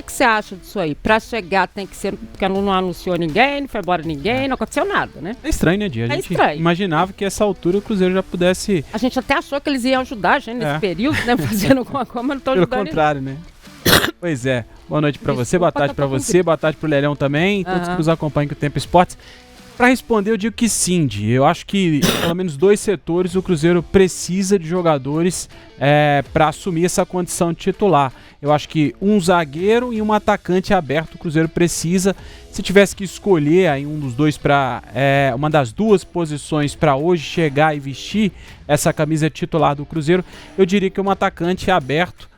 que você acha disso aí? Pra chegar tem que ser, porque não anunciou ninguém, não foi embora ninguém, não aconteceu nada, né? É estranho, né, Dia? A gente imaginava que essa altura o Cruzeiro já pudesse... A gente até achou que eles iam ajudar a gente nesse período, né? Fazendo alguma coisa, mas não estão ajudando. Pelo contrário, né? Pois é. Boa noite pra você, boa tarde pra você, boa tarde pro Lelhão também, todos que nos acompanham com o Tempo Esportes. Para responder, eu digo que sim, eu acho que pelo menos 2 setores o Cruzeiro precisa de jogadores para assumir essa condição de titular. Eu acho que um zagueiro e um atacante aberto o Cruzeiro precisa. Se tivesse que escolher aí um dos dois para uma das 2 posições para hoje chegar e vestir essa camisa titular do Cruzeiro, eu diria que um atacante aberto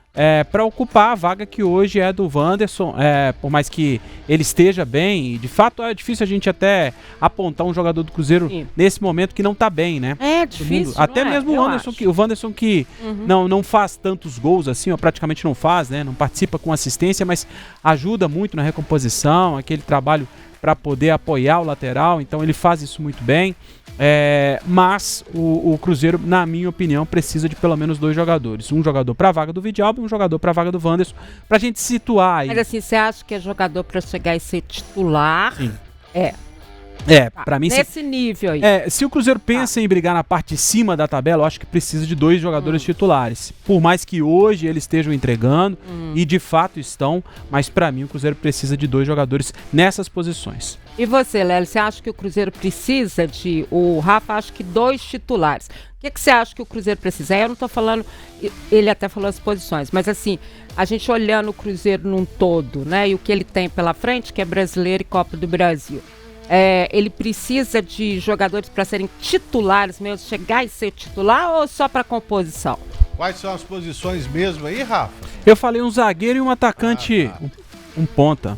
para ocupar a vaga que hoje é do Wanderson, por mais que ele esteja bem, e de fato é difícil a gente até apontar um jogador do Cruzeiro nesse momento que não está bem, né? É difícil, até mesmo o Wanderson que não faz tantos gols assim, ou praticamente não faz, né? Não participa com assistência, mas ajuda muito na recomposição, aquele trabalho para poder apoiar o lateral, então ele faz isso muito bem. Mas o Cruzeiro, na minha opinião, precisa de pelo menos 2 jogadores. Um jogador para a vaga do Vidalba e um jogador para a vaga do Wanderson, para a gente situar aí. Mas assim, você acha que é jogador para chegar e ser titular? Sim. Pra mim... Nesse nível aí. Se o Cruzeiro pensa em brigar na parte de cima da tabela, eu acho que precisa de 2 jogadores titulares. Por mais que hoje eles estejam entregando, e de fato estão, mas pra mim o Cruzeiro precisa de 2 jogadores nessas posições. E você, Lélio, você acha que o Cruzeiro precisa de... O Rafa acha que 2 titulares. O que você acha que o Cruzeiro precisa? Eu não tô falando... Ele até falou as posições, mas assim, a gente olhando o Cruzeiro num todo, né? E o que ele tem pela frente, que é Brasileiro e Copa do Brasil. Ele precisa de jogadores para serem titulares mesmo, chegar e ser titular ou só para composição? Quais são as posições mesmo aí, Rafa? Eu falei um zagueiro e um atacante, um ponta.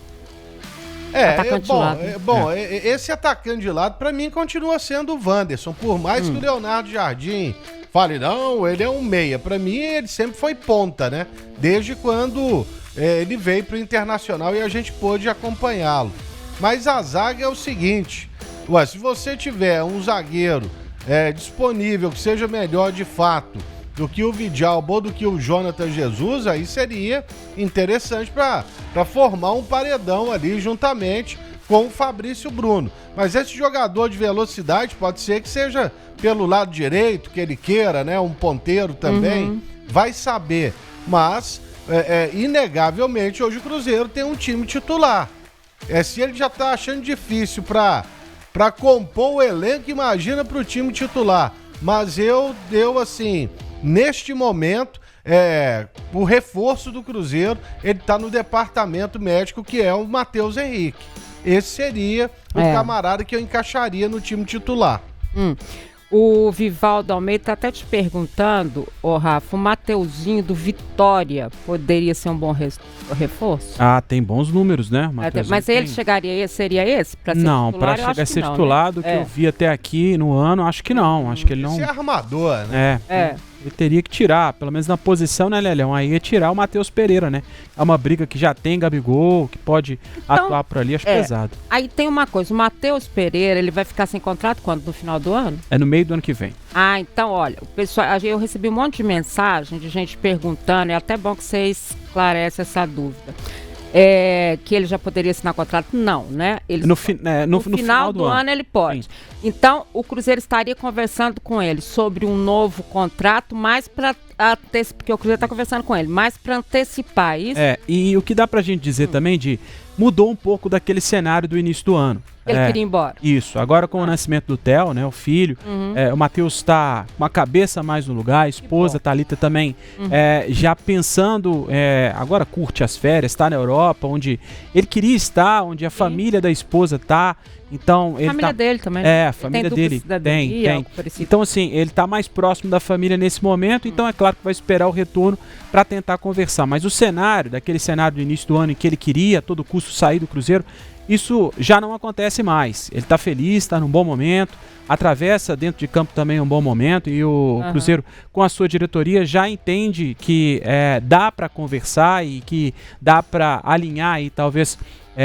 Esse atacante de lado, pra mim, continua sendo o Wanderson. Por mais que o Leonardo Jardim fale, não, ele é um meia. Pra mim, ele sempre foi ponta, né? Desde quando ele veio pro Internacional e a gente pôde acompanhá-lo. Mas a zaga é o seguinte, se você tiver um zagueiro disponível que seja melhor de fato do que o Vidalba ou do que o Jonathan Jesus, aí seria interessante para formar um paredão ali juntamente com o Fabrício Bruno. Mas esse jogador de velocidade pode ser que seja pelo lado direito, que ele queira, né? Um ponteiro também, vai saber. Mas, inegavelmente, hoje o Cruzeiro tem um time titular. Se ele já tá achando difícil para compor o elenco, imagina pro time titular. Mas eu assim, neste momento, o reforço do Cruzeiro, ele tá no departamento médico, que é o Matheus Henrique. Esse seria o camarada que eu encaixaria no time titular. O Vivaldo Almeida tá até te perguntando, Rafa, o Mateuzinho do Vitória poderia ser um bom reforço? Tem bons números, né? Mas ele seria esse? Pra ser não, titular, para chegar a ser titular, do que eu vi até aqui no ano, acho que não. Acho que ele não... Esse é armador, né? Ele teria que tirar, pelo menos na posição, né, Lelhão? Aí ia tirar o Matheus Pereira, né? É uma briga que já tem Gabigol, que pode atuar por ali, acho pesado. Aí tem uma coisa, o Matheus Pereira, ele vai ficar sem contrato quando? No final do ano? É no meio do ano que vem. Então, olha, o pessoal, eu recebi um monte de mensagem de gente perguntando, é até bom que você esclarece essa dúvida. Que ele já poderia assinar contrato? Não, né? No final do ano ele pode. Sim. Então, o Cruzeiro estaria conversando com ele sobre um novo contrato, mais para porque o Cruzeiro está conversando com ele, mais para antecipar isso. E o que dá pra gente dizer também mudou um pouco daquele cenário do início do ano. Ele queria ir embora. Isso. Agora com o nascimento do Theo, né, o filho, o Matheus está com a cabeça mais no lugar, a esposa, Thalita também, já pensando, agora curte as férias, está na Europa, onde ele queria estar, onde a família da esposa está. Então, a família dele também. A família dele tem. Então, assim, ele está mais próximo da família nesse momento, então é claro que vai esperar o retorno para tentar conversar. Mas o cenário, daquele cenário do início do ano em que ele queria a todo custo sair do Cruzeiro, isso já não acontece mais. Ele está feliz, está num bom momento, atravessa dentro de campo também um bom momento, e o Cruzeiro, com a sua diretoria, já entende que dá para conversar e que dá para alinhar aí talvez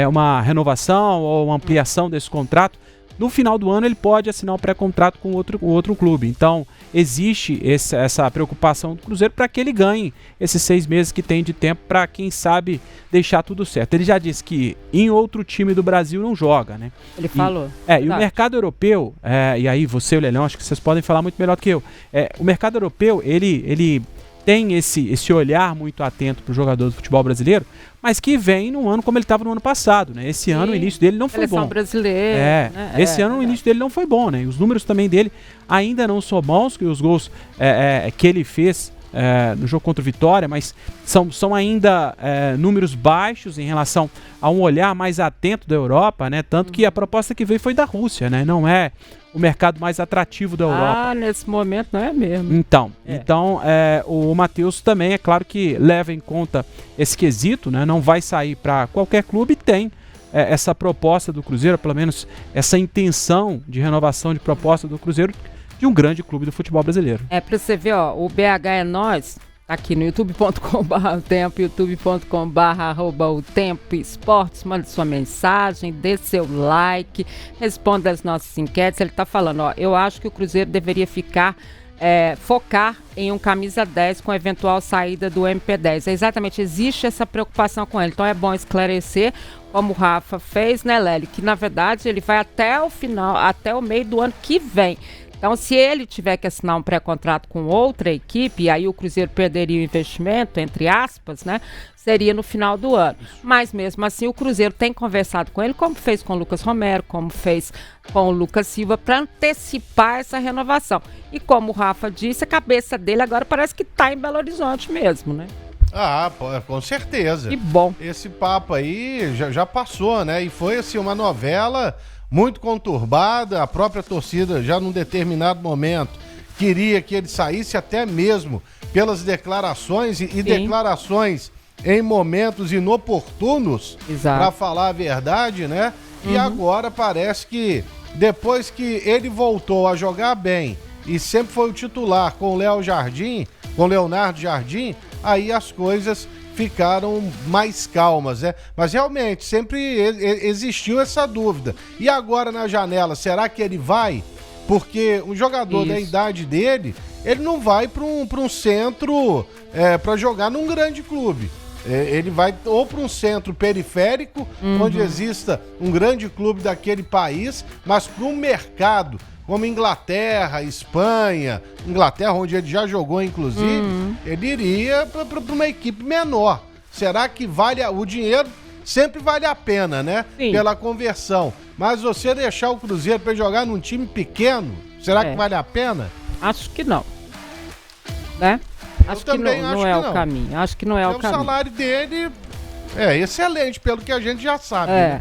uma renovação ou uma ampliação desse contrato, no final do ano ele pode assinar um pré-contrato com outro clube. Então, existe essa preocupação do Cruzeiro para que ele ganhe esses 6 meses que tem de tempo para, quem sabe, deixar tudo certo. Ele já disse que em outro time do Brasil não joga, né? Ele falou. E o mercado europeu, e aí você e o Lelão, acho que vocês podem falar muito melhor do que eu. O mercado europeu, ele tem esse olhar muito atento para o jogador do futebol brasileiro, mas que vem num ano como ele estava no ano passado, né? Esse ano o início dele não foi bom. Seleção brasileira. Né? Esse ano o início dele não foi bom, né? E os números também dele ainda não são bons, que os gols que ele fez no jogo contra o Vitória, mas são ainda números baixos em relação a um olhar mais atento da Europa, né? Tanto que a proposta que veio foi da Rússia, né? Não é o mercado mais atrativo da Europa. Nesse momento não é mesmo. Então o Matheus também, é claro que leva em conta esse quesito, né? Não vai sair para qualquer clube, tem essa proposta do Cruzeiro, pelo menos essa intenção de renovação de proposta do Cruzeiro, de um grande clube do futebol brasileiro. Pra você ver, o BH é nós, aqui no youtube.com/otempo, youtube.com/@otempo esportes, manda sua mensagem, dê seu like, responda as nossas enquetes. Ele tá falando, eu acho que o Cruzeiro deveria focar em um camisa 10 com eventual saída do MP10. Exatamente, existe essa preocupação com ele, então é bom esclarecer, como o Rafa fez, né, Lélio, que na verdade ele vai até o final, até o meio do ano que vem. Então, se ele tiver que assinar um pré-contrato com outra equipe, e aí o Cruzeiro perderia o investimento, entre aspas, né? Seria no final do ano. Mas mesmo assim, o Cruzeiro tem conversado com ele, como fez com o Lucas Romero, como fez com o Lucas Silva, para antecipar essa renovação. E como o Rafa disse, a cabeça dele agora parece que está em Belo Horizonte mesmo, né? Com certeza. Que bom. Esse papo aí já passou, né? E foi assim uma novela muito conturbada. A própria torcida já num determinado momento queria que ele saísse, até mesmo pelas declarações e declarações em momentos inoportunos, para falar a verdade, né? E agora parece que depois que ele voltou a jogar bem e sempre foi o titular com o Leonardo Jardim, aí as coisas ficaram mais calmas, né? Mas realmente sempre existiu essa dúvida. E agora na janela, será que ele vai? Porque um jogador da idade dele, ele não vai para um centro para jogar num grande clube. Ele vai ou para um centro periférico, onde exista um grande clube daquele país, mas para um mercado como Inglaterra, Espanha, onde ele já jogou, inclusive, ele iria para uma equipe menor. Será que o dinheiro sempre vale a pena, né? Sim. Pela conversão. Mas você deixar o Cruzeiro para jogar num time pequeno, será que vale a pena? Acho que não. Né? Acho que não é o caminho. Acho que não é o caminho. O salário dele é excelente, pelo que a gente já sabe. Né?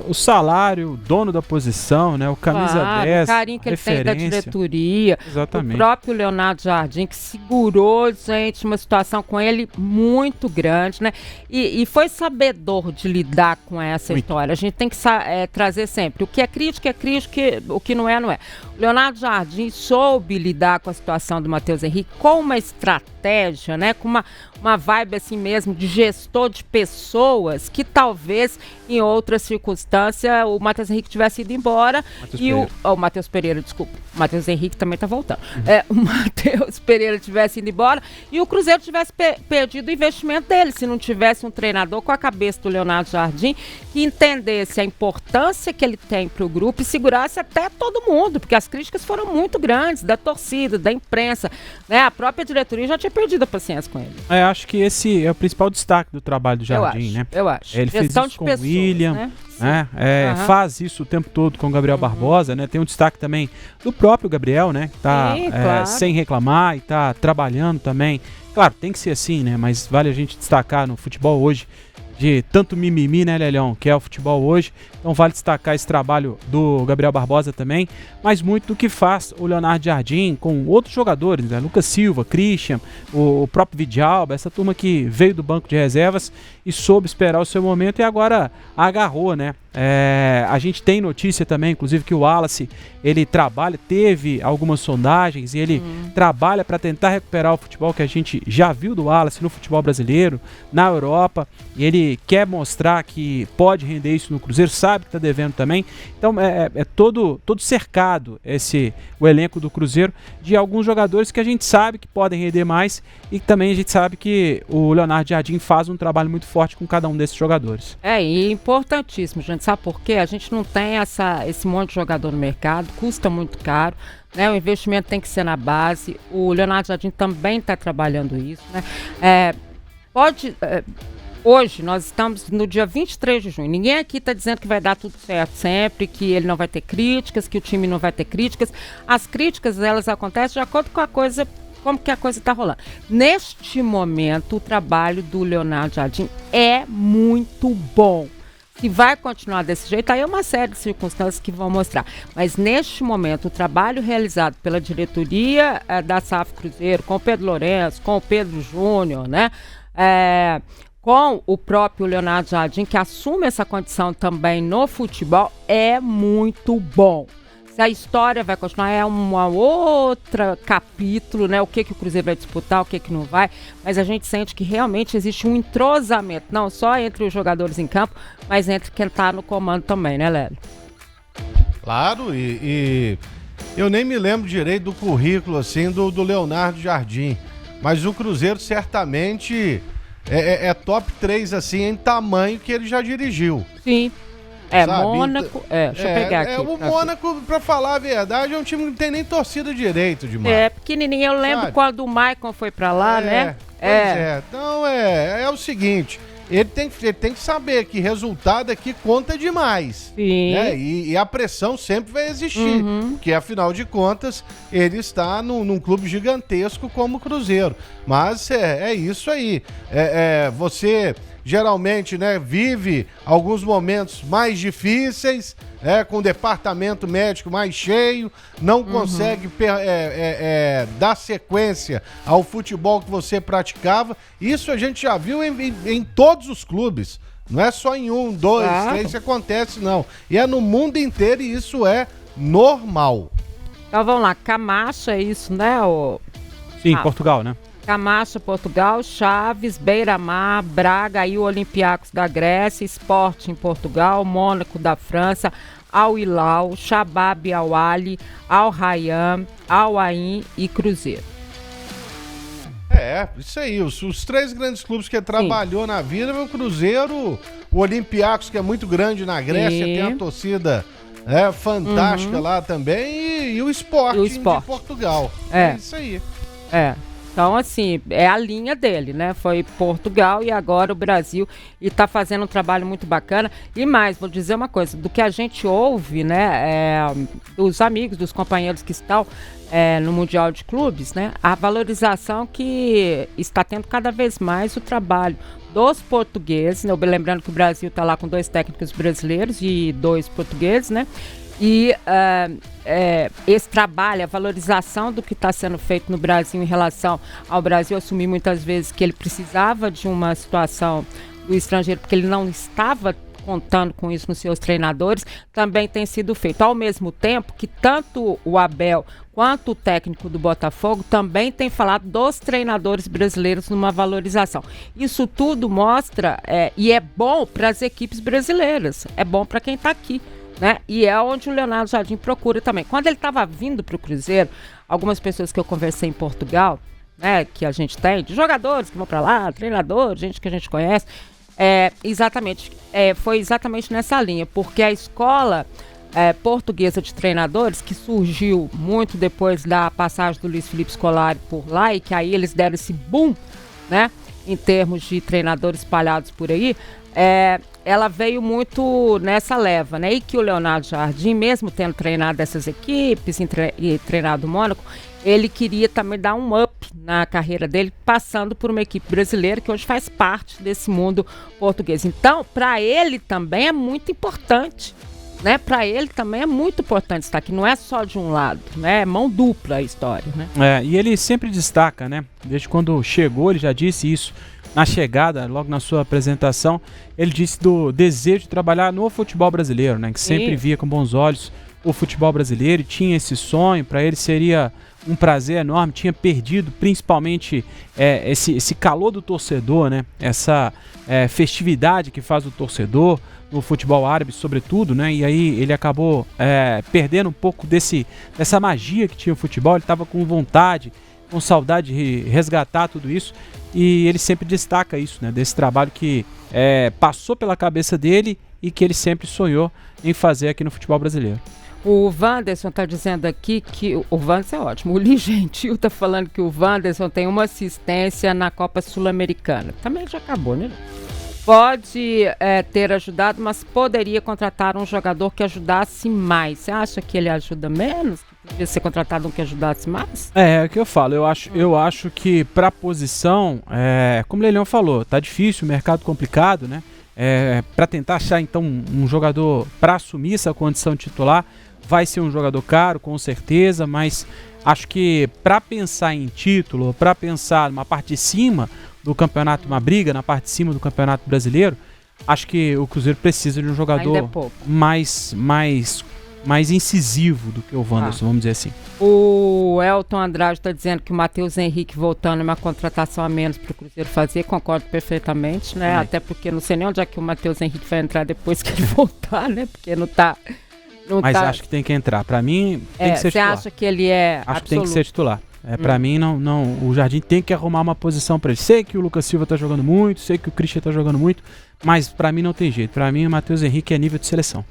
O salário, o dono da posição, né? O camisa 10, o carinho que ele tem da diretoria. Exatamente. O próprio Leonardo Jardim, que segurou, gente, uma situação com ele muito grande, né? E foi sabedor de lidar com essa história. A gente tem que trazer sempre. O que é crítico, o que não é, não é. O Leonardo Jardim soube lidar com a situação do Matheus Henrique com uma estratégia, né? Com uma vibe assim mesmo de gestor de pessoas, que talvez em outras circunstâncias o Matheus Henrique tivesse ido embora o Matheus Pereira, desculpa, o Matheus Henrique também tá voltando, o Matheus Pereira tivesse ido embora e o Cruzeiro tivesse perdido o investimento dele, se não tivesse um treinador com a cabeça do Leonardo Jardim que entendesse a importância que ele tem pro grupo e segurasse até todo mundo, porque as críticas foram muito grandes, da torcida, da imprensa, né? A própria diretoria já tinha perdido a paciência com ele. Acho que esse é o principal destaque do trabalho do Jardim, né? Eu acho. Ele fez isso com o William, né? Faz isso o tempo todo com o Gabriel Barbosa, né? Tem um destaque também do próprio Gabriel, né? Que tá sem reclamar e tá trabalhando também. Claro, tem que ser assim, né? Mas vale a gente destacar no futebol hoje de tanto mimimi, né, Lelhão, que é o futebol hoje. Então vale destacar esse trabalho do Gabriel Barbosa também, mas muito do que faz o Leonardo Jardim com outros jogadores, né? Lucas Silva, Christian, o próprio Vidalba, essa turma que veio do banco de reservas e soube esperar o seu momento e agora agarrou, né? A gente tem notícia também, inclusive, que o Wallace, ele teve algumas sondagens e ele trabalha para tentar recuperar o futebol que a gente já viu do Wallace no futebol brasileiro, na Europa, e ele que quer mostrar que pode render isso no Cruzeiro, sabe que está devendo também. Então é todo cercado o elenco do Cruzeiro de alguns jogadores que a gente sabe que podem render mais e também a gente sabe que o Leonardo Jardim faz um trabalho muito forte com cada um desses jogadores. E importantíssimo, gente. Sabe por quê? A gente não tem esse monte de jogador no mercado, custa muito caro. Né, o investimento tem que ser na base. O Leonardo Jardim também está trabalhando isso. Né? Hoje nós estamos no dia 23 de junho. Ninguém aqui está dizendo que vai dar tudo certo sempre, que ele não vai ter críticas, que o time não vai ter críticas. As críticas, elas acontecem de acordo com como que a coisa está rolando. Neste momento, o trabalho do Leonardo Jardim é muito bom. Se vai continuar desse jeito, aí é uma série de circunstâncias que vão mostrar. Mas neste momento, o trabalho realizado pela diretoria da SAF Cruzeiro, com o Pedro Lourenço, com o Pedro Júnior, né? Com o próprio Leonardo Jardim, que assume essa condição também no futebol, é muito bom. Se a história vai continuar, é uma outra capítulo, né? O que o Cruzeiro vai disputar, o que não vai. Mas a gente sente que realmente existe um entrosamento, não só entre os jogadores em campo, mas entre quem está no comando também, né, Lélio? Claro, e eu nem me lembro direito do currículo, assim, do Leonardo Jardim. Mas o Cruzeiro certamente é top 3, assim, em tamanho que ele já dirigiu. Sim. Sabe? Mônaco, deixa eu pegar aqui. O Mônaco, pra falar a verdade, é um time que não tem nem torcida direito demais. Pequenininho. Eu lembro quando o Maicon foi pra lá, né? Então é o seguinte, ele tem que saber que resultado aqui conta demais. Sim. Né? E a pressão sempre vai existir, porque afinal de contas, ele está num clube gigantesco como o Cruzeiro. Mas é isso aí. Você geralmente, né, vive alguns momentos mais difíceis, com o departamento médico mais cheio, não consegue dar sequência ao futebol que você praticava. Isso a gente já viu em todos os clubes. Não é só em 1, 2, 3 que acontece, não. E é no mundo inteiro e isso é normal. Então vamos lá, Camacho, é isso, né? Sim, Portugal, né? Camacho, Portugal, Chaves, Beira-Mar, Braga e o Olympiacos da Grécia, Sporting Portugal, Mônaco da França, Al Hilal, Shabab Al-Ahly, Al Rayyan, Al Ain e Cruzeiro. Isso aí, os 3 grandes clubes que ele trabalhou na vida, o Cruzeiro, o Olympiacos, que é muito grande na Grécia, tem uma torcida fantástica lá também, e o Sporting de Portugal. É isso aí. Então, assim, é a linha dele, né? Foi Portugal e agora o Brasil, e tá fazendo um trabalho muito bacana. E mais, vou dizer uma coisa, do que a gente ouve, né, dos amigos, dos companheiros que estão no Mundial de Clubes, né, a valorização que está tendo cada vez mais o trabalho dos portugueses, né? Lembrando que o Brasil está lá com 2 técnicos brasileiros e 2 portugueses, né? E esse trabalho, a valorização do que está sendo feito no Brasil em relação ao Brasil assumir muitas vezes que ele precisava de uma situação do estrangeiro, porque ele não estava contando com isso nos seus treinadores, também tem sido feito. Ao mesmo tempo que tanto o Abel quanto o técnico do Botafogo também tem falado dos treinadores brasileiros numa valorização. Isso tudo mostra, e é bom para as equipes brasileiras, é bom para quem está aqui. Né? E é onde o Leonardo Jardim procura também. Quando ele estava vindo para o Cruzeiro, algumas pessoas que eu conversei em Portugal, né, que a gente tem, de jogadores que vão para lá, treinadores, gente que a gente conhece, foi exatamente nessa linha, porque a escola portuguesa de treinadores, que surgiu muito depois da passagem do Luiz Felipe Scolari por lá, e que aí eles deram esse boom, né, em termos de treinadores espalhados por aí, ela veio muito nessa leva, né? E que o Leonardo Jardim, mesmo tendo treinado essas equipes e treinado o Mônaco, ele queria também dar um up na carreira dele, passando por uma equipe brasileira que hoje faz parte desse mundo português. Então, para ele também é muito importante, né? Para ele também é muito importante estar aqui. Não é só de um lado, né? É mão dupla a história, né? E ele sempre destaca, né? Desde quando chegou, ele já disse isso. Na chegada, logo na sua apresentação, ele disse do desejo de trabalhar no futebol brasileiro, né? Que sempre via com bons olhos o futebol brasileiro e tinha esse sonho. Para ele seria um prazer enorme, tinha perdido principalmente esse calor do torcedor, né? Essa festividade que faz o torcedor no futebol árabe, sobretudo, né? E aí ele acabou perdendo um pouco dessa magia que tinha o futebol. Ele estava com vontade, com saudade de resgatar tudo isso, e ele sempre destaca isso, né? Desse trabalho que passou pela cabeça dele e que ele sempre sonhou em fazer aqui no futebol brasileiro. O Wanderson está dizendo aqui que o Wanderson é ótimo. O Li Gentil está falando que o Wanderson tem uma assistência na Copa Sul-Americana. Também já acabou, né? Pode ter ajudado, mas poderia contratar um jogador que ajudasse mais. Você acha que ele ajuda menos? Que poderia ser contratado um que ajudasse mais? É o que eu falo. Eu acho que para a posição, como o Leilão falou, tá difícil, mercado complicado, né? Para tentar achar então um jogador para assumir essa condição titular, vai ser um jogador caro, com certeza, mas acho que para pensar em título, para pensar numa parte de cima do campeonato, uma briga na parte de cima do campeonato brasileiro, acho que o Cruzeiro precisa de um jogador mais incisivo do que o Wanderson, vamos dizer assim. O Elton Andrade está dizendo que o Matheus Henrique voltando é uma contratação a menos para o Cruzeiro fazer, concordo perfeitamente, né? Até porque não sei nem onde é que o Matheus Henrique vai entrar depois que ele voltar, né? Porque não tá... Mas acho que tem que entrar. Para mim, tem que ser titular. Você acha que ele é Acho que tem que ser titular. Para mim, não, o Jardim tem que arrumar uma posição para ele. Sei que o Lucas Silva tá jogando muito, sei que o Christian tá jogando muito, mas para mim não tem jeito. Para mim, o Matheus Henrique é nível de seleção.